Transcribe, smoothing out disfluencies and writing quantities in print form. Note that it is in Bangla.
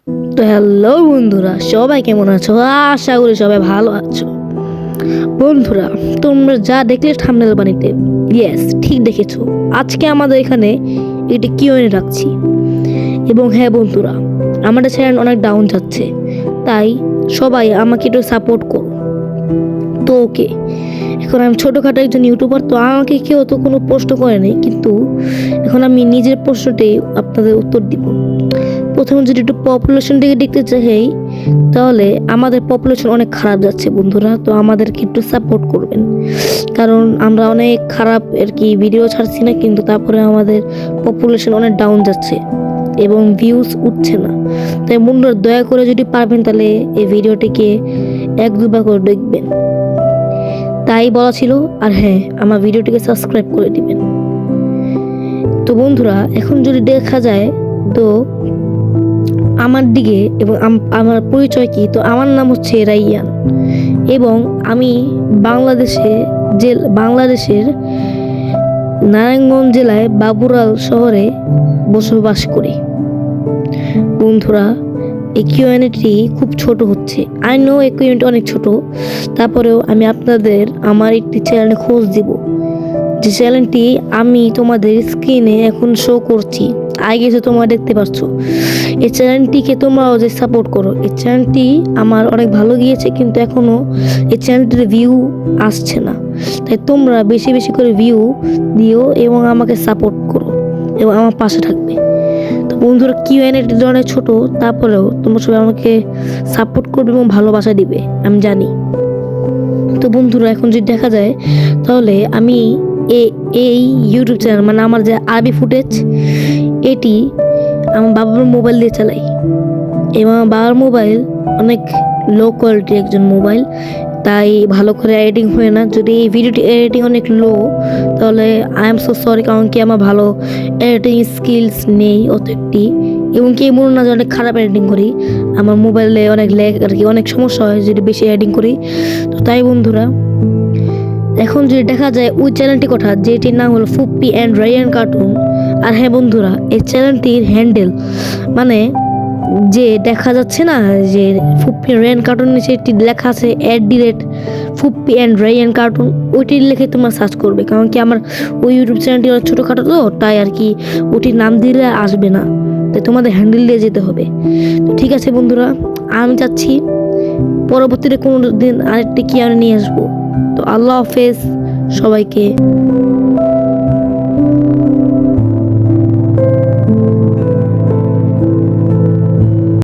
তো হ্যালো বন্ধুরা, সবাই কেমন আছো? আশা করি সবাই ভালো আছো। বন্ধুরা, তোমরা যা দেখলে থাম্বনেল বানিতে, ইয়েস ঠিক দেখেছো। আজকে আমাদের এখানে একটি কিউএনএ রাখছি। এবং হ্যাঁ বন্ধুরা, আমাদের চ্যানেল অনেক ডাউন যাচ্ছে, তাই সবাই আমাকে একটু সাপোর্ট করো। তো ওকে, এখন আমি ছোটোখাটো একজন ইউটিউবার, তো আমাকে কেউ তো কোনো প্রশ্ন করে নেই, কিন্তু এখন আমি নিজের প্রশ্নটাই আপনাদের উত্তর দিব। প্রথমে যদি একটু পপুলেশন দিকে দেখতে চাই, তাহলে আমাদের পপুলেশন অনেক খারাপ যাচ্ছে বন্ধুরা। তো আমাদেরকে একটু সাপোর্ট করবেন, কারণ আমরা অনেক খারাপ আর কি ভিডিও ছাড়ছি না, কিন্তু তারপরে আমাদের পপুলেশন অনেক ডাউন যাচ্ছে এবং ভিউজ উঠছে না। তাই বন্ধুরা, দয়া করে যদি পারবেন তাহলে এই ভিডিওটিকে 1-2 বার করে দেখবেন, তাই বলা ছিল। আর হ্যাঁ, আমার ভিডিওটিকে সাবস্ক্রাইব করে দিবেন। তো বন্ধুরা, এখন যদি দেখা যায়, তো আমার দিকে এবং আমার পরিচয় কি, তো আমার নাম হচ্ছে রাইয়ান এবং আমি বাংলাদেশের নারায়ণগঞ্জ জেলায় বাবুরাল শহরে বসবাস করি। বন্ধুরা, এই কিউএনএটি খুব ছোট হচ্ছে, আই নো এই কিউএনএটি অনেক ছোট, তারপরেও আমি আপনাদের আমার একটি চ্যানেলে খোঁজ দিব, যে চ্যানেলটি আমি তোমাদের স্ক্রিনে এখন শো করছি। আগে যে তোমরা দেখতে পাচ্ছ, এই চ্যানেলটিকে তোমরাও যে সাপোর্ট করো। এই চ্যানেলটি আমার অনেক ভালো গিয়েছে, কিন্তু এখনও এই চ্যানেলটির ভিউ আসছে না। তাই তোমরা বেশি বেশি করে ভিউ দিও এবং আমাকে সাপোর্ট করো এবং আমার পাশে থাকবে। তো বন্ধুরা, কিউএনএটি অনেক ছোট, তারপরেও তোমরা সবাই আমাকে সাপোর্ট করবে এবং ভালোবাসা দিবে, আমি জানি। তো বন্ধুরা, এখন যদি দেখা যায়, তাহলে আমি এই ইউটিউব চ্যানেল, মানে আমার যে আরবি ফুটেজ, এটি আমার বাবার মোবাইল দিয়ে চালাই এবং আমার বাবার মোবাইল অনেক লো কোয়ালিটির একজন মোবাইল, তাই ভালো করে এডিটিং হয় না। যদি এই ভিডিওটি এডিটিং অনেক লো, তাহলে আই এম সো সরি, কারণ কি আমার ভালো এডিটিং স্কিলস নেই অত একটি, এবং কি মনে না যে অনেক খারাপ এডিটিং করি। আমার মোবাইলে অনেক ল্যাগ আর কি, অনেক সমস্যা হয় যদি বেশি এডিটিং করি। তো তাই বন্ধুরা, এখন যদি দেখা যায় ওই চ্যানেলটি কথা, যেটির নাম হলো ফুপ্পি অ্যান্ড রায়ান কার্টুন। আর হ্যাঁ বন্ধুরা, এই চ্যানেলটির হ্যান্ডেল, মানে যে দেখা যাচ্ছে না যে ফুপ্পি রায়ান কার্টুন, নিচে একটি লেখা আছে ফুপ্পি অ্যান্ড রায়ান কার্টুন, ওইটির লিখে তোমরা সার্চ করবে, কারণ কি আমার ওই ইউটিউব চ্যানেলটি অনেক ছোটোখাটো, তো তাই আর কি ওটির নাম দিলে আসবে না, তাই তোমাদের হ্যান্ডেল দিয়ে যেতে হবে। তো ঠিক আছে বন্ধুরা, আমি চাচ্ছি পরবর্তীতে কোনো দিন আরেকটি কিউএনএ নিয়ে আসবো। তো আল্লাহ হাফেজ সবাইকে।